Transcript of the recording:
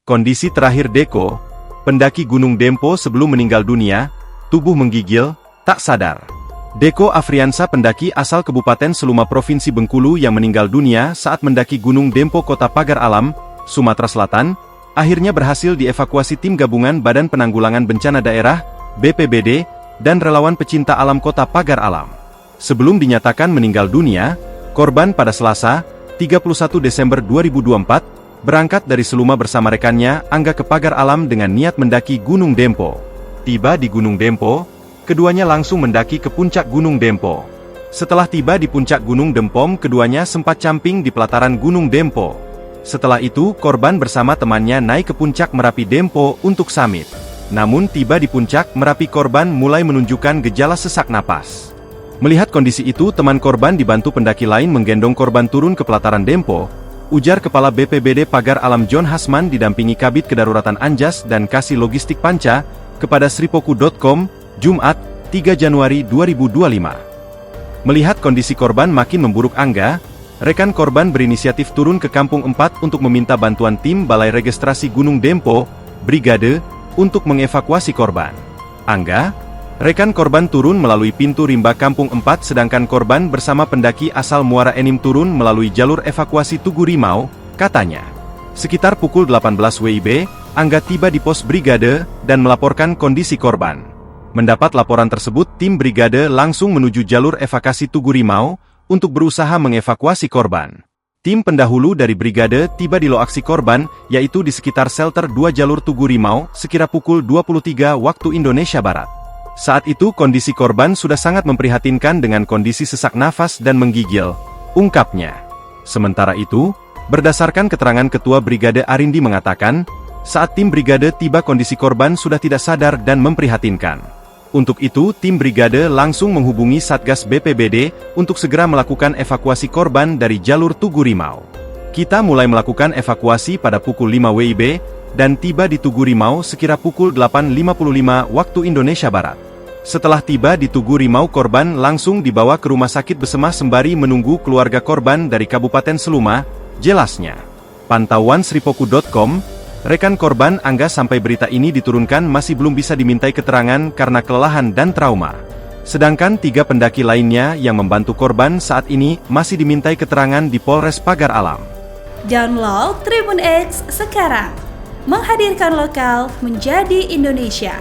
Kondisi terakhir Deko, pendaki Gunung Dempo sebelum meninggal dunia, tubuh menggigil, tak sadar. Deko Afriansa, pendaki asal Kabupaten Seluma Provinsi Bengkulu yang meninggal dunia saat mendaki Gunung Dempo Kota Pagar Alam, Sumatera Selatan, akhirnya berhasil dievakuasi tim gabungan Badan Penanggulangan Bencana Daerah, BPBD, dan relawan pecinta alam Kota Pagar Alam. Sebelum dinyatakan meninggal dunia, korban pada Selasa, 31 Desember 2024, berangkat dari Seluma bersama rekannya, Angga ke Pagar Alam dengan niat mendaki Gunung Dempo. Tiba di Gunung Dempo, keduanya langsung mendaki ke puncak Gunung Dempo. Setelah tiba di puncak Gunung Dempom, keduanya sempat camping di pelataran Gunung Dempo. Setelah itu, korban bersama temannya naik ke puncak Merapi Dempo untuk summit. Namun tiba di puncak Merapi, korban mulai menunjukkan gejala sesak napas. Melihat kondisi itu, teman korban dibantu pendaki lain menggendong korban turun ke pelataran Dempo, ujar Kepala BPBD Pagar Alam John Hasman didampingi Kabid Kedaruratan Anjas dan Kasih Logistik Panca, kepada sripoku.com, Jumat, 3 Januari 2025. Melihat kondisi korban makin memburuk, Angga, rekan korban berinisiatif turun ke Kampung 4 untuk meminta bantuan tim Balai Registrasi Gunung Dempo, Brigade, untuk mengevakuasi korban. Angga, rekan korban turun melalui pintu rimba Kampung 4 sedangkan korban bersama pendaki asal Muara Enim turun melalui jalur evakuasi Tugu Rimau, katanya. Sekitar pukul 18 WIB, Angga tiba di pos brigade dan melaporkan kondisi korban. Mendapat laporan tersebut, tim brigade langsung menuju jalur evakuasi Tugu Rimau untuk berusaha mengevakuasi korban. Tim pendahulu dari brigade tiba di lokasi korban, yaitu di sekitar shelter 2 jalur Tugu Rimau, sekira pukul 23 waktu Indonesia Barat. Saat itu kondisi korban sudah sangat memprihatinkan dengan kondisi sesak nafas dan menggigil, ungkapnya. Sementara itu, berdasarkan keterangan Ketua Brigade Arindi mengatakan, saat tim brigade tiba kondisi korban sudah tidak sadar dan memprihatinkan. Untuk itu, tim brigade langsung menghubungi Satgas BPBD untuk segera melakukan evakuasi korban dari jalur Tugu Rimau. Kita mulai melakukan evakuasi pada pukul 5 WIB, dan tiba di Tugu Rimau sekira pukul 8.55 waktu Indonesia Barat. Setelah tiba di Tugu Rimau, korban langsung dibawa ke rumah sakit Besema sembari menunggu keluarga korban dari Kabupaten Seluma, jelasnya. Pantauan sripoku.com, rekan korban Angga sampai berita ini diturunkan masih belum bisa dimintai keterangan karena kelelahan dan trauma. Sedangkan 3 pendaki lainnya yang membantu korban saat ini masih dimintai keterangan di Polres Pagar Alam. Download Tribun X sekarang, menghadirkan lokal menjadi Indonesia.